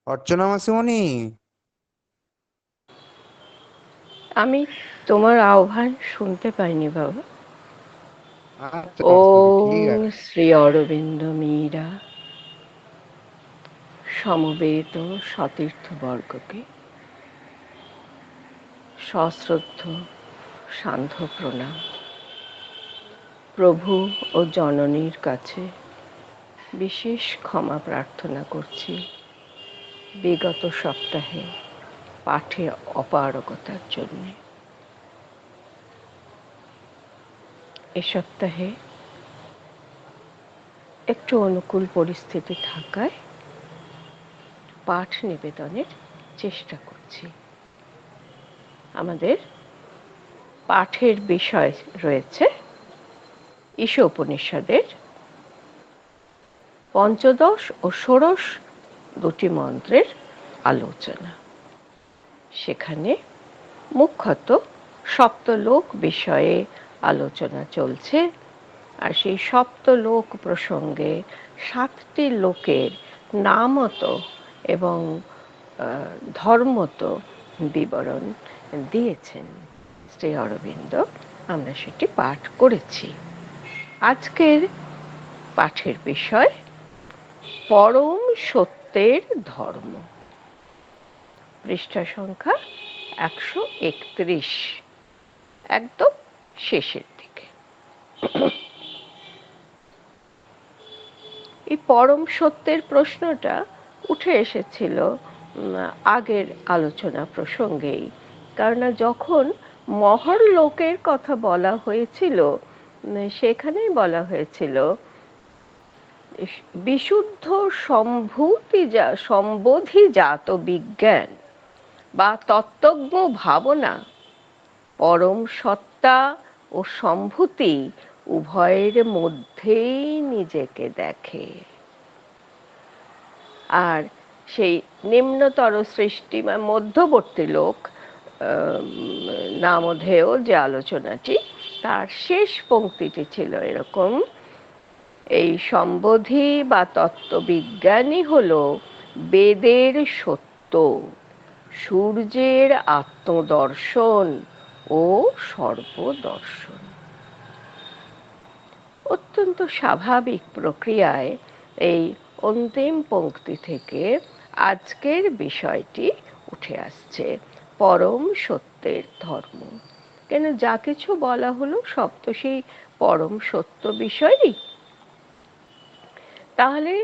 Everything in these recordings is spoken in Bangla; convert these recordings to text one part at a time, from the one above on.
অর্চনা মাসিমণি। আমি তোমার আহ্বান শুনতে পাইনি বাবা। আচ্ছা মাসিমণি, ঠিক ওম আছে। শ্রী অরবিন্দ মীরা সমবেত সতীর্থবর্গকে সশ্রদ্ধ সান্ধ্য প্রণাম। প্রভু ও জননীর কাছে বিশেষ ক্ষমা প্রার্থনা করছি বিগত সপ্তাহে পাঠে অপারগতার জন্য। এ সপ্তাহে একটু অনুকূল পরিস্থিতি থাকায় পাঠ নিবেদনের চেষ্টা করছি। আমাদের পাঠের বিষয় রয়েছে ঈশ উপনিষদের পঞ্চদশ ও ষোড়শ দুটি মন্ত্রের আলোচনা। সেখানে মুখ্যত সপ্তলোক বিষয়ে আলোচনা চলছে, আর সেই সপ্তলোক প্রসঙ্গে 7টি লোকের নামত এবং ধর্মত বিবরণ দিয়েছেন শ্রী অরবিন্দ। আমরা সেটি পাঠ করেছি। আজকের পাঠের বিষয় পরম সত্যের ধর্ম, পৃষ্ঠা সংখ্যা 131, একদম শেষের দিকে। এই পরম সত্যের প্রশ্নটা উঠে এসেছিল আগের আলোচনা প্রসঙ্গেই। কারণ যখন মহর লোকের কথা বলা হয়েছিল, সেখানেই বলা হয়েছিল বিশুদ্ধ সম্বোধিজাত বিজ্ঞান বা তত্ত্বজ্ঞ ভাবনা পরম সত্তা ও সম্ভূতি উভয়ের মধ্যেই নিজেকে দেখে। আর সেই নিম্নতর সৃষ্টি বা মধ্যবর্তী লোক নামধেয় যে আলোচনাটি, তার শেষ পংক্তিটি ছিল এরকম: এই সম্বোধি বা তত্ত্ববিজ্ঞানই হল বেদের সত্য, সূর্যের আত্মদর্শন ও সর্বদর্শন। অত্যন্ত স্বাভাবিক প্রক্রিয়ায় এই অন্তিম পংক্তি থেকে আজকের বিষয়টি উঠে আসছে, পরম সত্যের ধর্ম। কেন যা কিছু বলা হলো সব তো সেই পরম সত্য বিষয়ই। তাহলে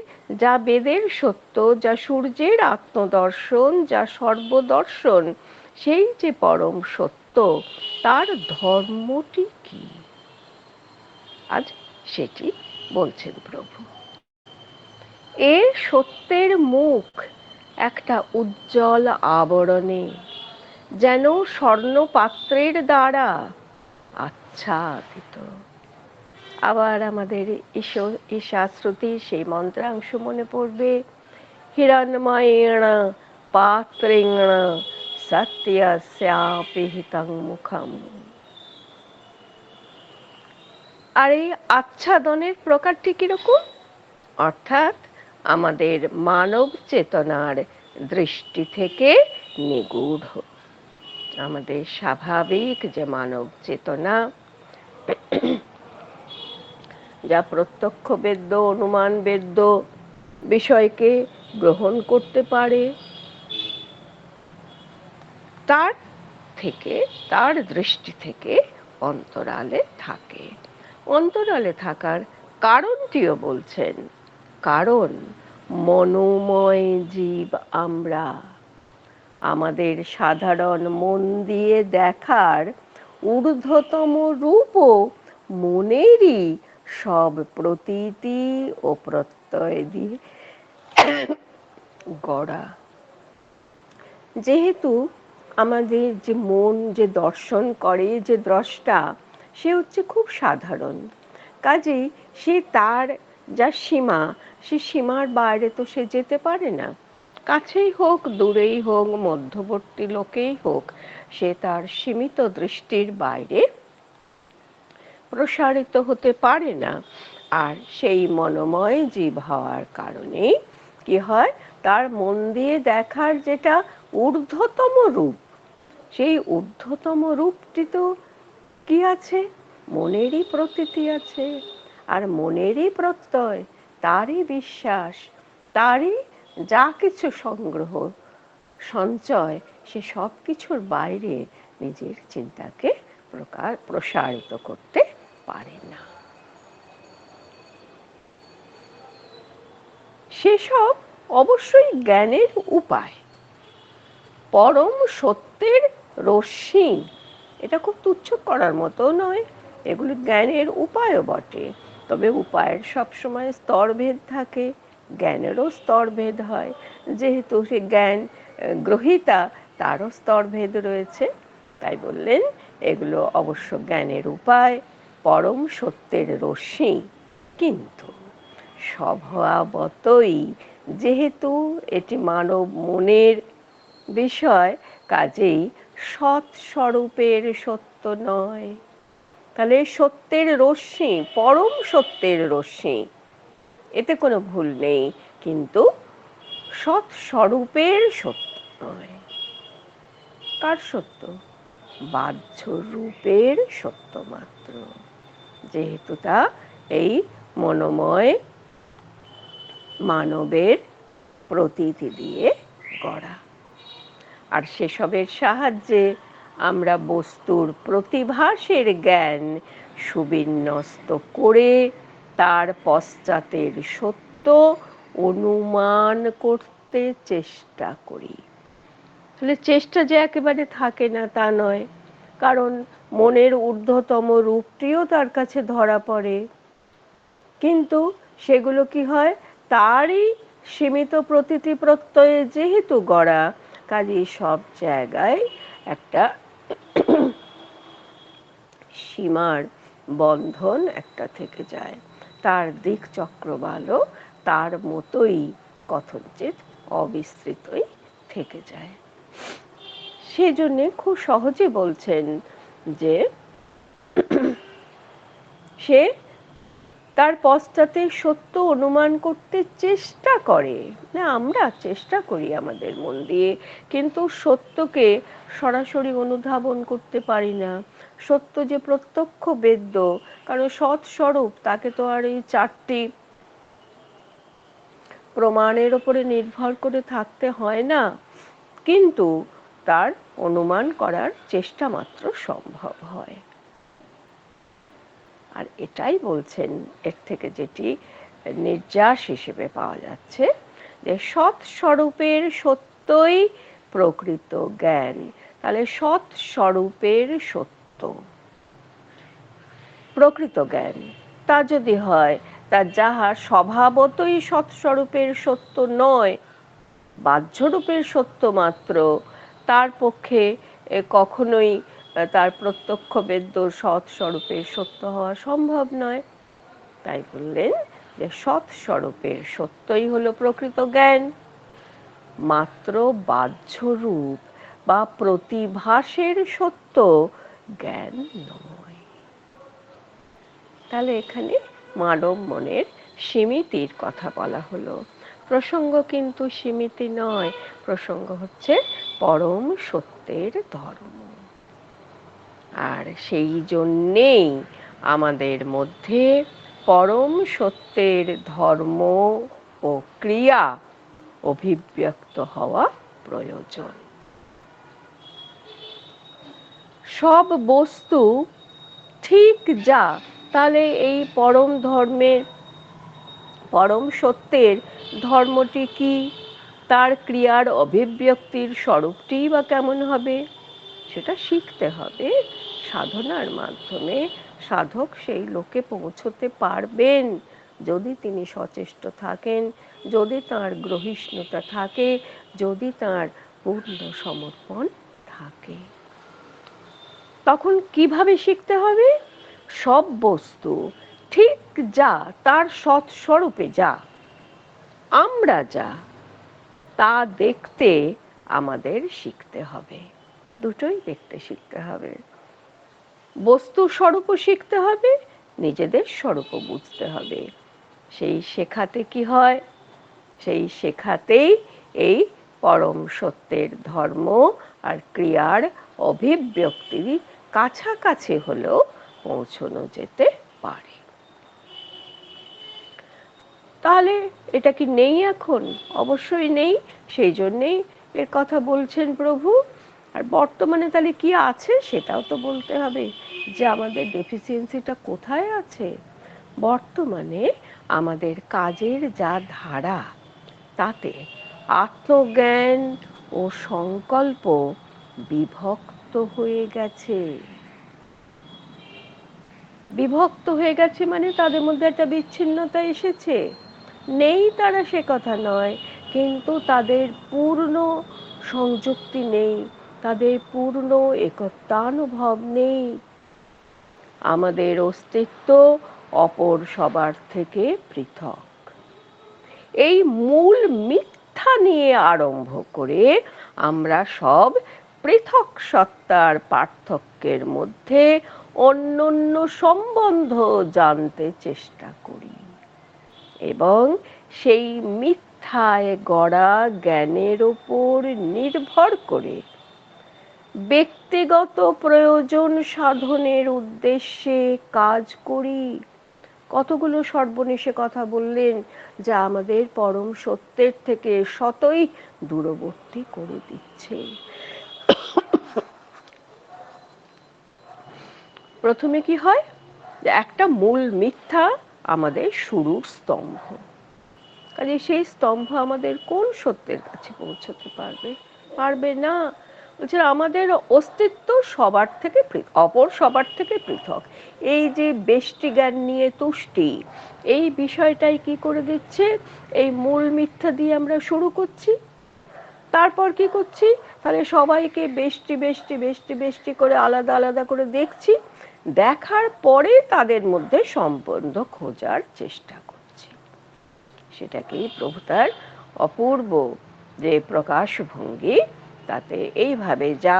যা বেদের সত্য, যা সূর্যের আত্মদর্শন, যা সর্বদর্শন, সেই যে পরম সত্য, তার ধর্মটি কি? আজ সেটি বলছেন প্রভু। এ সত্যের মুখ একটা উজ্জ্বল আবরণে, যেন স্বর্ণপাত্রের দ্বারা আচ্ছাদিত। আবার আমাদের ঈশাশ্রুতির সেই মন্ত্রাংশ মনে পড়বে: হিরণ্ময়েণ পাত্রেণ সত্যস্যাপি হিতং মুখম। আর এই আচ্ছাদনের প্রকারটি কিরকম? অর্থাৎ আমাদের মানব চেতনার দৃষ্টি থেকে নিগূঢ়। আমাদের স্বাভাবিক যে মানব চেতনা, যা প্রত্যক্ষ বেদ্য অনুমান বেদ্য বিষয়কে গ্রহণ করতে পারে, তার থেকে, তার দৃষ্টি থেকে অন্তরালে থাকে। অন্তরালে থাকার কারণটিও বলছেন, কারণ মনোময় জীব আমরা। আমাদের সাধারণ মন দিয়ে দেখার ঊর্ধ্বতম রূপও মনেরই সব প্রতীতি ও প্রত্যয় দিয়ে গড়া। যেহেতু আমাদের যে মন যে দর্শন করে, যে দ্রষ্টা, সে হচ্ছে খুব সাধারণ, কাজেই সে তার যা সীমা, সে সীমার বাইরে তো সে যেতে পারে না। কাছেই হোক দূরেই হোক মধ্যবর্তী লোকেই হোক, সে তার সীমিত দৃষ্টির বাইরে প্রসারিত হতে পারে না। আর সেই মনোময় জীব হওয়ার কারণে কি হয়, তার মন দিয়ে দেখার যেটা ঊর্ধ্বতম রূপ, সেই ঊর্ধ্বতম রূপটি তো কি আছে, মনেরই প্রতীতি আছে। আর মনেরই প্রত্যয়, তারই বিশ্বাস, তারই যা কিছু সংগ্রহ সঞ্চয়, সে সব কিছুর বাইরে নিজের চিন্তাকে প্রসারিত করতে পারে না। সেসব অবশ্যই জ্ঞানের উপায়, পরম সত্যের রশ্মি, এটা খুব তুচ্ছ করার মতো নয়, এগুলি জ্ঞানের উপায়ও বটে। তবে উপায়ের সবসময় স্তরভেদ থাকে, জ্ঞানেরও স্তরভেদ হয়, যেহেতু সে জ্ঞান গ্রহীতা, তারও স্তরভেদ রয়েছে। তাই বললেন এগুলো অবশ্য জ্ঞানের উপায়, পরম সত্যের রশ্মি। কিন্তু স্বভাবতই যেহেতু এটি মানব মনের বিষয়, কাজেই সৎ স্বরূপের সত্য নয়। তাহলে সত্যের রশ্মি, পরম সত্যের রশ্মি, এতে কোনো ভুল নেই, কিন্তু সৎ স্বরূপের সত্য নয়। কার সত্য? বাহ্য রূপের সত্য মাত্র, যেহেতু তা এই মনোময় মানবের প্রতীতি দিয়ে গড়া। আর সেসবের সাহায্যে আমরা বস্তুর প্রতিভাসের জ্ঞান সুবিন্যস্ত করে তার পশ্চাতের সত্য অনুমান করতে চেষ্টা করি। তাহলে চেষ্টা যে একেবারে থাকে না তা নয়, কারণ মনের ঊর্ধ্বতম রূপটিও তার কাছে ধরা পড়ে, কিন্তু সেগুলো কি হয়, তারই সীমিত প্রতীতি প্রত্যয়ে যেহেতু গড়া, কাজেই সব জায়গায় একটা সীমার বন্ধন একটা থেকে যায়। তার দিক চক্রবালও তার মতোই কথঞ্চিত অবিস্তৃতই থেকে যায়। সেজন্য খুব সহজে বলছেন যে সে তার পশ্চাতে সত্য অনুমান করতে চেষ্টা করে। না, আমরা চেষ্টা করি আমাদের মন দিয়ে, কিন্তু সত্যকে সরাসরি অনুধাবন করতে পারি না। সত্য যে প্রত্যক্ষ বেদ্য, কারণ সৎ স্বরূপ, তাকে তো আর এই চারটি প্রমাণের উপরে নির্ভর করে থাকতে হয় না, কিন্তু তার অনুমান করার চেষ্টা মাত্র সম্ভব হয়। আর এটাই বলছেন, এর থেকে যেটি নির্যাস হিসেবে পাওয়া যাচ্ছে, যে সৎ স্বরূপের সত্যই প্রকৃত জ্ঞান। তাহলে সৎ স্বরূপের সত্য প্রকৃত জ্ঞান, তা যদি হয়, তা যাহা স্বভাবতই সৎস্বরূপের সত্য নয়, বাহ্যরূপের সত্য মাত্র, তার পক্ষে কখনোই তার প্রত্যক্ষ বেদ্য সৎ স্বরূপের সত্য হওয়া সম্ভব নয়। তাই বললেন যে সৎ স্বরূপের সত্যই হলো প্রকৃত জ্ঞান, মাত্র বাহ্যরূপ বা প্রতিভাসের সত্য জ্ঞান নয়। তাহলে এখানে মানব মনের সীমিতির কথা বলা হলো। প্রসঙ্গ কিন্তু সীমিতি নয়, প্রসঙ্গ হচ্ছে পরম সত্যের ধর্ম। আর সেই জন্যেই আমাদের মধ্যে পরম সত্যের ধর্ম ও ক্রিয়া অভিব্যক্ত হওয়া প্রয়োজন। সব বস্তু ঠিক যা, তাহলে এই পরম ধর্মের, পরম সত্যের ধর্মটি কি, তার ক্রিয়ার অভিব্যক্তির স্বরূপটিই বা কেমন হবে, সেটা শিখতে হবে। সাধনার মাধ্যমে সাধক সেই লোকে পৌঁছতে পারবেন, যদি তিনি সচেষ্ট থাকেন, যদি তার গ্রহিষ্ণুতা থাকে, যদি তার পূর্ণ সমর্পণ থাকে। তখন কিভাবে শিখতে হবে? সব বস্তু ঠিক যা, তার সৎ স্বরূপে যা, আমরা যা, তা দেখতে আমাদের শিখতে হবে। দুটোই দেখতে শিখতে হবে। বস্তু স্বরূপও শিখতে হবে, নিজেদের স্বরূপও বুঝতে হবে। সেই শেখাতে কি হয়, সেই শেখাতেই এই পরম সত্যের ধর্ম আর ক্রিয়ার অভিব্যক্তির কাছাকাছি হলেও পৌঁছানো যেতে পারে। তাহলে এটা কি নেই এখন? অবশ্যই নেই, সেই জন্যেই এর কথা বলছেন প্রভু। আর বর্তমানে তাহলে কি আছে সেটাও তো বলতে হবে, যে আমাদের ডেফিসিয়েন্সিটা কোথায় আছে। বর্তমানে আমাদের কাজের যা ধারা, তাতে আত্মজ্ঞান ও সংকল্প বিভক্ত হয়ে গেছে। বিভক্ত হয়ে গেছে মানে তাদের মধ্যে একটা বিচ্ছিন্নতা এসেছে। নেই তারা সে কথা নয়, কিন্তু তাদের পূর্ণ সংযুক্তি নেই, তাদের পূর্ণ একত্বানুভব নেই। আমাদের অস্তিত্ব অপর সবার থেকে পৃথক। এই মূল মিথ্যা নিয়ে আরম্ভ করে আমরা সব পৃথক সত্তার পার্থক্যের মধ্যে অন্যান্য সম্বন্ধ জানতে চেষ্টা করি, এবং সেই মিথ্যায় গড়া জ্ঞানের উপর নির্ভর করে ব্যক্তিগত প্রয়োজন সাধনের উদ্দেশ্যে কাজ করি। কতগুলো সর্বনেশে কথা বললেন, যা আমাদের পরম সত্যের থেকে শতই দূরবর্তী করে দিচ্ছে। প্রথমে কি হয়, যে একটা মূল মিথ্যা আমাদের শুরুর স্তম্ভ। কাজে সেই স্তম্ভ আমাদের কোন সত্যের কাছে পৌঁছতে পারবে? পারবে না। বলছে আমাদের অস্তিত্ব সবার থেকে অপর সবার থেকে পৃথক। এই যে বেষ্টি জ্ঞান নিয়ে তুষ্টি, এই বিষয়টাই কি করে দিচ্ছে, এই মূল মিথ্যা দিয়ে আমরা শুরু করছি। তারপর কি করছি, তাহলে সবাইকে বেষ্টি বেষ্টি বেষ্টি বেষ্টি করে আলাদা আলাদা করে দেখছি, দেখার পরে তাদের মধ্যে সম্বন্ধ খোঁজার চেষ্টা করছি। সেটাকেই প্রভু তার অপূর্ব যে প্রকাশভঙ্গি, তাতে এইভাবে যা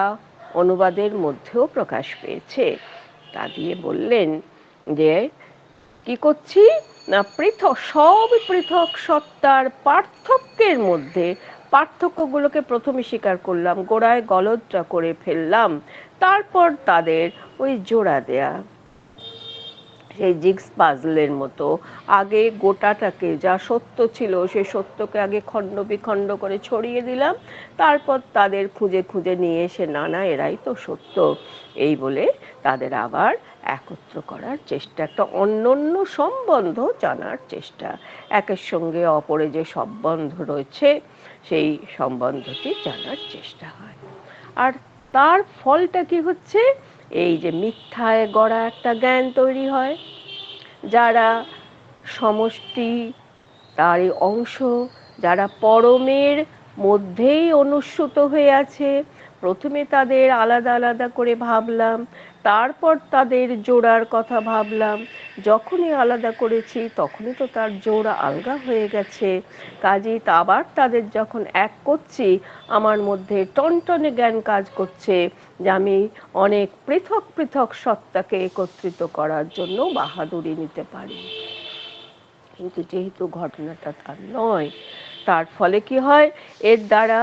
অনুবাদের মধ্যেও প্রকাশ পেয়েছে তা দিয়ে বললেন যে কি করছি না, পৃথক সব পৃথক সত্তার পার্থক্যের মধ্যে পার্থক্যগুলোকে প্রথমে স্বীকার করলাম, গোড়ায় গলদটা করে ফেললাম, তারপর তাদের ওই জোড়া দেয়া, সেই জিগস পাজলের মতো আগে গোটাটাকে যা সত্য ছিল সেই সত্যকে আগে খণ্ড বিখণ্ড করে ছড়িয়ে দিলাম, তারপর তাদের খুঁজে খুঁজে নিয়ে এসে না না এরাই তো সত্য এই বলে তাদের আবার একত্র করার চেষ্টা, একটা অন্যান্য সম্বন্ধ জানার চেষ্টা, একের সঙ্গে অপরে যে সম্বন্ধ রয়েছে সেই সম্বন্ধটি জানার চেষ্টা হয়। আর তার ফলটা কি হচ্ছে, এই যে মিথ্যায় গড়া একটা জ্ঞান তৈরি হয়। যারা সমষ্টি তারই অংশ, যারা পরমের মধ্যেই অনুস্যূত হয়ে আছে, প্রথমে তাদের আলাদা আলাদা করে ভাবলাম, তারপর তাদের জোড়ার কথা ভাবলাম, যখনই আলাদা করেছি তখনই তো তার জোড়া আলগা হয়ে গেছে। কাজেই আবার তাদের যখন এক করছি, আমার মধ্যে টনটনে জ্ঞান কাজ করছে যে আমি অনেক পৃথক পৃথক সত্তাকে একত্রিত করার জন্য বাহাদুরি নিতে পারি। কিন্তু যেহেতু ঘটনাটা তার নয়, তার ফলে কি হয়, এর দ্বারা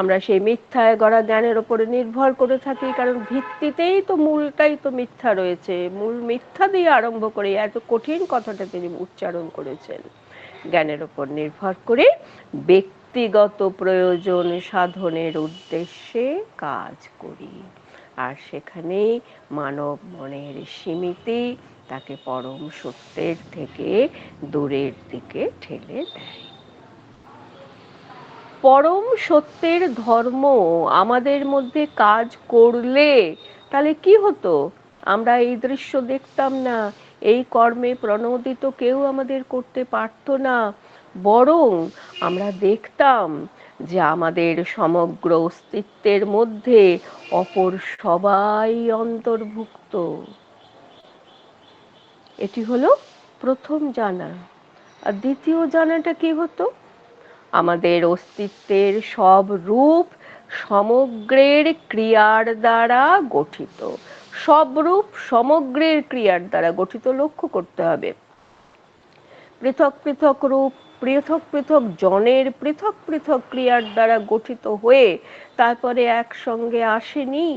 আমরা সেই মিথ্যায় গড়া জ্ঞানের উপরে নির্ভর করে থাকি, কারণ ভিত্তিতেই তো মূলটাই তো মিথ্যা রয়েছে। মূল মিথ্যা দিয়ে আরম্ভ করে এত কঠিন কথাটা তিনি উচ্চারণ করেছেন। জ্ঞানের উপর নির্ভর করে ব্যক্তিগত প্রয়োজন সাধনের উদ্দেশ্যে কাজ করি, আর সেখানেই মানব মনের সীমিতি তাকে পরম সত্যের থেকে দূরের দিকে ঠেলে দেয়। পরম সত্যের ধর্ম আমাদের মধ্যে কাজ করলে তাহলে কি হতো, আমরা এই দৃশ্য দেখতাম না, এই কর্মে প্রণোদিত কেউ আমাদের করতে পারত না, বরং আমরা দেখতাম যে আমাদের সমগ্র অস্তিত্বের মধ্যে অপর সবাই অন্তর্ভুক্ত। এটি হলো প্রথম জানা। আর দ্বিতীয় জানাটা কি হতো, আমাদের অস্তিত্বের সব রূপ সমগ্রের ক্রিয়ার দ্বারা গঠিত। সব রূপ সমগ্রের ক্রিয়ার দ্বারা গঠিত, লক্ষ্য করতে হবে। পৃথক পৃথক রূপ পৃথক পৃথক জনের পৃথক পৃথক ক্রিয়ার দ্বারা গঠিত হয়ে তারপরে একসঙ্গে আসেনি।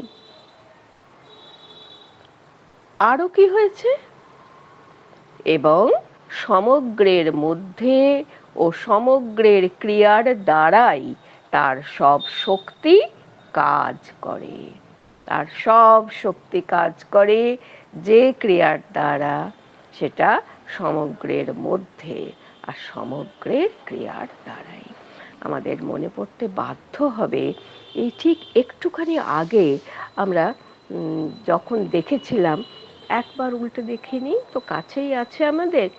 আরো কি হয়েছে? এবং সমগ্রের মধ্যে ও সমগ্রের ক্রিয়ার দ্বারাই তার সব শক্তি কাজ করে। তার সব শক্তি কাজ করে যে ক্রিয়ার দ্বারা, সেটা সমগ্রের মধ্যে আর সমগ্রের ক্রিয়ার দ্বারাই। আমাদের মনে পড়তে বাধ্য হবে, এই ঠিক একটুখানি আগে আমরা যখন দেখেছিলাম, একবার উল্টে দেখিনি তো কাছেই আছে আমাদের,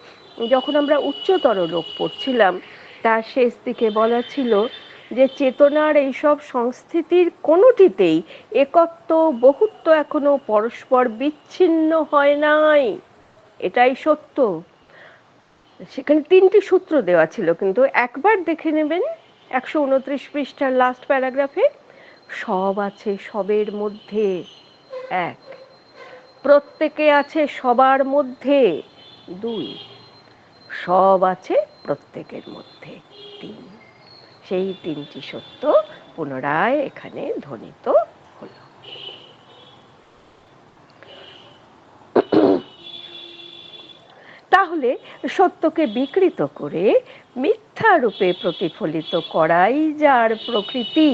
যখন আমরা উচ্চতর লোক পড়ছিলাম তার শেষ দিকে বলা ছিল যে চেতনার এইসব সংস্থিতির কোনোটিতেই একত্ব বহুত্ব এখনো পরস্পর বিচ্ছিন্ন হয় নাই, এটাই সত্য। সেখানে 3টি সূত্র দেওয়া ছিল, কিন্তু একবার দেখে নেবেন 129 পৃষ্ঠার লাস্ট প্যারাগ্রাফে। সব আছে সবের মধ্যে, এক। প্রত্যেকে আছে সবার মধ্যে, দুই। সব আছে প্রত্যেকের মধ্যে, তিন। সেই 3টি সত্য পুনরায় এখানে ধ্বনিত হলো। তাহলে সত্যকে বিকৃত করে মিথ্যা রূপে প্রতিফলিত করাই যার প্রকৃতি,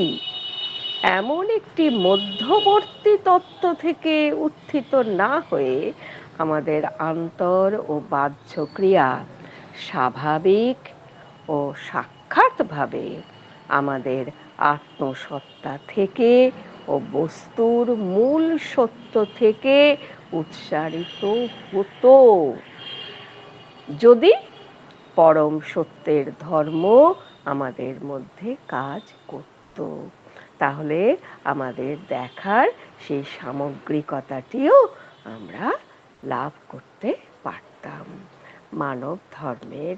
এমন একটি মধ্যবর্তী তত্ত্ব থেকে উত্থিত না হয়ে আমাদের আন্তর ও বাহ্য ক্রিয়া স্বাভাবিক ও সাক্ষাৎভাবে আমাদের আত্মসত্তা থেকে ও বস্তুর মূল সত্য থেকে উৎসারিত হতো, যদি পরম সত্যের ধর্ম আমাদের মধ্যে কাজ করত। তাহলে আমাদের দেখার সেই সামগ্রিকতাটিও আমরা লাভ করতে পারতাম। মানব ধর্মের,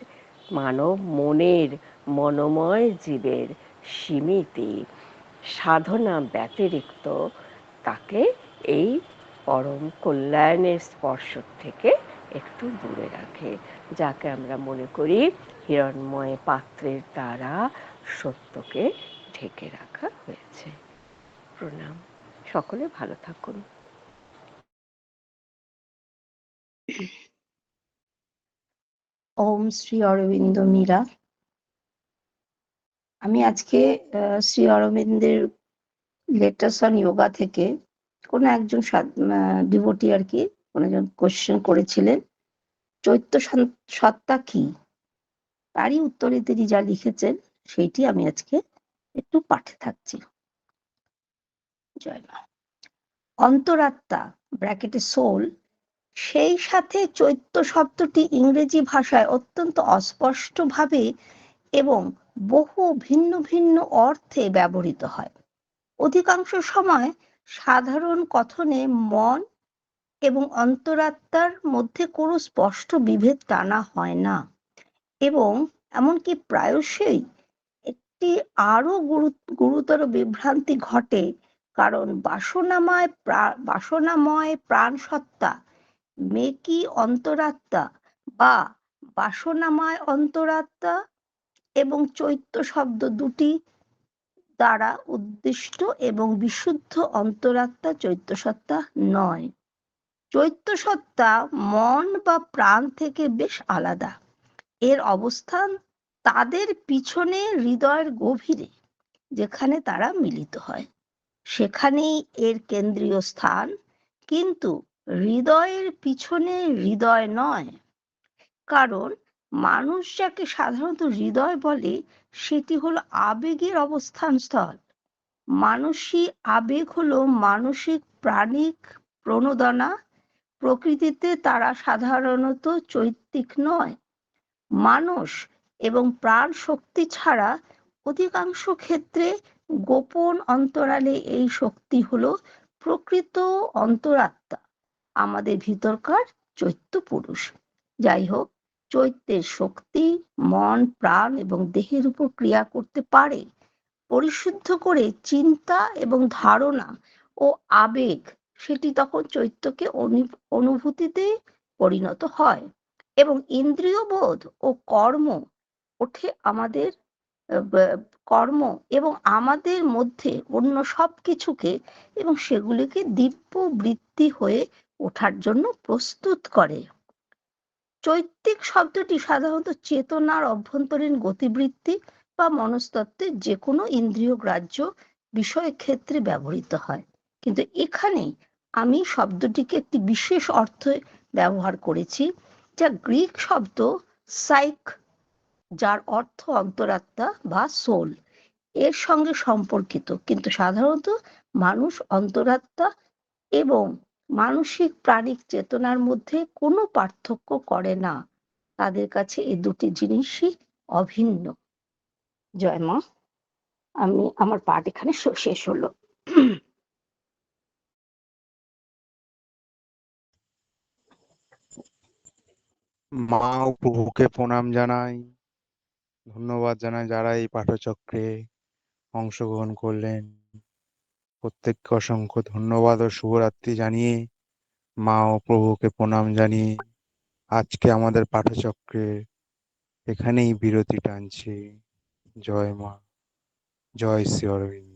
মানব মনের, মনোময় জীবের সীমিতি সাধনা ব্যতিরিক্ত তাকে এই পরম কল্যাণের স্পর্শ থেকে একটু দূরে রাখে, যাকে আমরা মনে করি হিরণ্ময় পাত্রের দ্বারা সত্যকে ঢেকে রাখা হয়েছে। প্রণাম। সকলে ভালো থাকুন। ওম শ্রী অরবিন্দ মীরা। আমি আজকে শ্রী অরবিন্দের লেটার্স অন যোগা থেকে কোনো একজন ডিভোটি আর কি কোনো একজন কোশ্চেন করেছিলেন, চৈত্য সত্তা কি, তারই উত্তরে তিনি যা লিখেছেন সেইটি আমি আজকে একটু পাঠে থাকছি। জয় মা। অন্তরাত্মা ব্র্যাকেটে সোল, সেই সাথে চৈত্য শব্দটি ইংরেজি ভাষায় অত্যন্ত অস্পষ্টভাবে এবং বহু ভিন্ন ভিন্ন অর্থে ব্যবহৃত হয়। অধিকাংশ সময় সাধারণ কথনে মন এবং অন্তরাত্মার মধ্যে কোনো স্পষ্ট বিভেদ টানা হয় না, এবং এমনকি প্রায়শই একটি আরো গুরুতর বিভ্রান্তি ঘটে, কারণ বাসনাময় প্রাণ সত্তা মেকি অন্তরাত্মা বা বাসনাময় অন্তরাত্মা এবং চৈত্য শব্দ দুটি দ্বারা উদ্দিষ্ট, এবং বিশুদ্ধ অন্তরাত্মা চৈত্য সত্তা নয়। চৈত্য সত্তা মন বা প্রাণ থেকে বেশ আলাদা। এর অবস্থান তাদের পিছনে হৃদয়ের গভীরে, যেখানে তারা মিলিত হয়, সেখানেই এর কেন্দ্রীয় স্থান। কিন্তু হৃদয়ের পিছনে হৃদয় নয়, কারণ মানুষ যাকে সাধারণত হৃদয় বলে সেটি হলো আবেগের অবস্থান স্থল। মানসিক আবেগ হলো মানসিক প্রাণিক প্রণোদনা। প্রকৃতিতে তারা সাধারণত চৈত্তিক নয়। মানস এবং প্রাণ শক্তি ছাড়া অধিকাংশ ক্ষেত্রে গোপন অন্তরালে এই শক্তি হলো প্রকৃত অন্তরাত্মা, আমাদের ভিতরকার চৈত্য পুরুষ। যাই হোক, চৈত্যের শক্তি মন, প্রাণ এবং দেহের উপর ক্রিয়া করতে পারে, পরিশুদ্ধ করে চিন্তা এবং ধারণা ও আবেগ, সেটি তখন চৈত্যকে অনুভূতিতে পরিণত হয়, এবং ইন্দ্রিয় বোধ ও কর্ম ওঠে আমাদের কর্ম এবং আমাদের মধ্যে অন্য সবকিছুকে এবং সেগুলিকে দিব্য বৃত্তি হয়ে ওঠার জন্য প্রস্তুত করে। চৈত্তিক শব্দটি সাধারণত চেতনার অভ্যন্তরীণ গতিবৃত্তি বা মনস্তত্ত্বের যে কোনো ইন্দ্রিয় গ্রাহ্য বিষয়ের ক্ষেত্রে ব্যবহৃত হয়, কিন্তু এখানে আমি শব্দটিকে একটি বিশেষ অর্থে ব্যবহার করেছি, যা গ্রিক শব্দ সাইক, যার অর্থ অন্তরাত্মা বা সোল, এর সঙ্গে সম্পর্কিত। কিন্তু সাধারণত মানুষ অন্তরাত্মা এবং মানসিক প্রাণিক চেতনার মধ্যে কোনো পার্থক্য করে না, তাদের কাছে এই দুটি জিনিসই অভিন্ন। জয় মা, আমার পাঠ এখানে শেষ হলো। মা ও প্রভুকে প্রণাম জানাই, ধন্যবাদ জানাই যারা এই পাঠচক্রে অংশগ্রহণ করলেন। প্রত্যেককে অসংখ্য ধন্যবাদ ও শুভরাত্রি জানিয়ে, মা ও প্রভুকে প্রণাম জানিয়ে আজকে আমাদের পাঠচক্রে এখানেই বিরতি টানছি। জয় মা, জয় শ্রী অরবিন্দ।